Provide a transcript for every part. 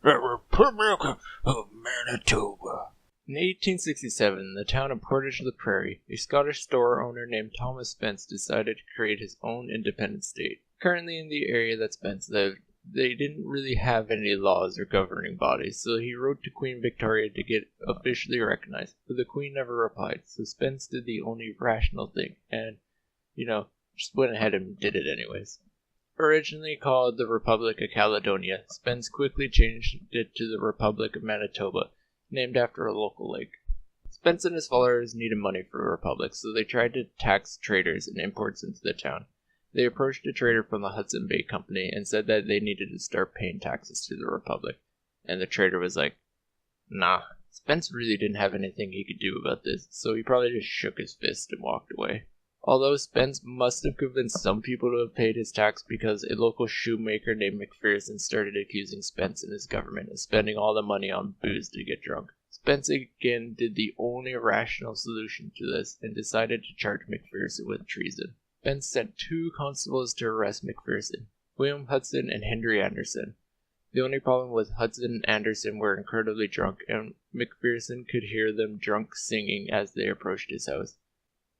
the Republic of Manitoba. In 1867, the town of Portage-la-Prairie, a Scottish store owner named Thomas Spence decided to create his own independent state. Currently in the area that Spence lived, they didn't really have any laws or governing bodies, so he wrote to Queen Victoria to get officially recognized, but the Queen never replied, so Spence did the only rational thing, and, just went ahead and did it anyways. Originally called the Republic of Caledonia, Spence quickly changed it to the Republic of Manitoba, named after a local lake. Spence and his followers needed money for the Republic, so they tried to tax traders and imports into the town. They approached a trader from the Hudson Bay Company and said that they needed to start paying taxes to the Republic. And the trader was like, nah. Spence really didn't have anything he could do about this, so he probably just shook his fist and walked away. Although Spence must have convinced some people to have paid his tax because a local shoemaker named McPherson started accusing Spence and his government of spending all the money on booze to get drunk. Spence again did the only rational solution to this and decided to charge McPherson with treason. Spence sent 2 constables to arrest McPherson, William Hudson and Henry Anderson. The only problem was Hudson and Anderson were incredibly drunk, and McPherson could hear them drunk singing as they approached his house.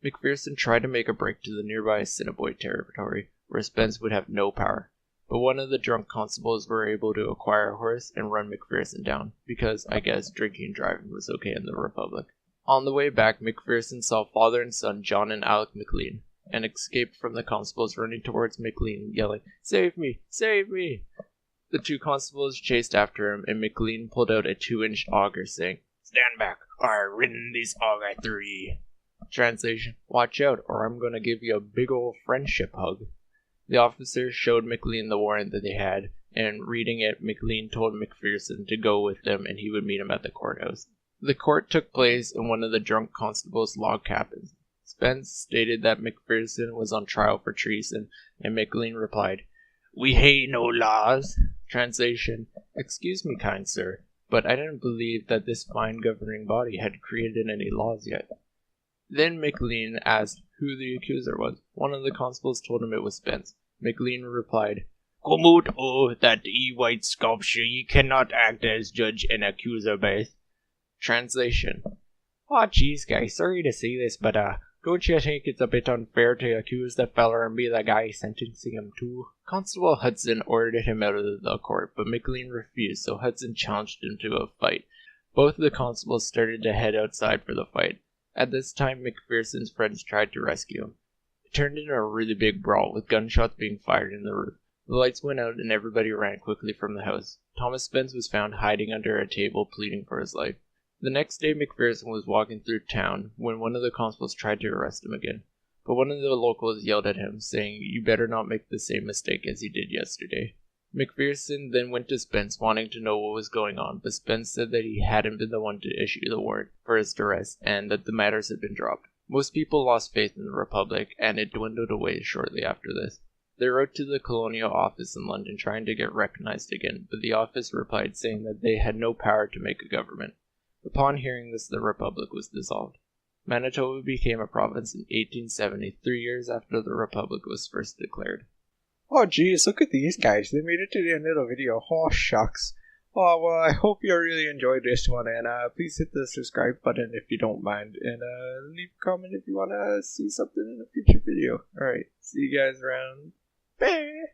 McPherson tried to make a break to the nearby Assiniboine territory, where Spence would have no power, but one of the drunk constables were able to acquire a horse and run McPherson down, because, I guess, drinking and driving was okay in the Republic. On the way back, McPherson saw father and son John and Alec McLean, and escaped from the constables running towards McLean, yelling, "Save me! Save me!" The 2 constables chased after him, and McLean pulled out a 2-inch auger, saying, "Stand back, or I'll run this auger through ye." Translation: watch out, or I'm gonna give you a big ol' friendship hug. The officers showed McLean the warrant that they had, and reading it, McLean told McPherson to go with them and he would meet him at the courthouse. The court took place in one of the drunk constables' log cabins. Spence stated that McPherson was on trial for treason, and McLean replied, "We hae no laws." Translation: excuse me, kind sir, but I didn't believe that this fine governing body had created any laws yet. Then McLean asked who the accuser was. One of the constables told him it was Spence. McLean replied, "Come out o' that white sculpture, ye cannot act as judge and accuser both." Translation: "Aw, jeez, guys, sorry to say this, but don't you think it's a bit unfair to accuse the feller and be the guy sentencing him too?" Constable Hudson ordered him out of the court, but McLean refused, so Hudson challenged him to a fight. Both of the constables started to head outside for the fight. At this time, McPherson's friends tried to rescue him. It turned into a really big brawl, with gunshots being fired in the roof. The lights went out and everybody ran quickly from the house. Thomas Spence was found hiding under a table, pleading for his life. The next day, McPherson was walking through town when one of the constables tried to arrest him again. But one of the locals yelled at him, saying, "You better not make the same mistake as you did yesterday." McPherson then went to Spence, wanting to know what was going on, but Spence said that he hadn't been the one to issue the warrant for his arrest, and that the matters had been dropped. Most people lost faith in the Republic, and it dwindled away shortly after this. They wrote to the colonial office in London trying to get recognized again, but the office replied saying that they had no power to make a government. Upon hearing this, the Republic was dissolved. Manitoba became a province in 1870, 3 years after the Republic was first declared. Oh geez, look at these guys. They made it to the end of the video. Oh shucks. Oh well, I hope you really enjoyed this one, and please hit the subscribe button if you don't mind, and leave a comment if you want to see something in a future video. Alright, see you guys around. Bye!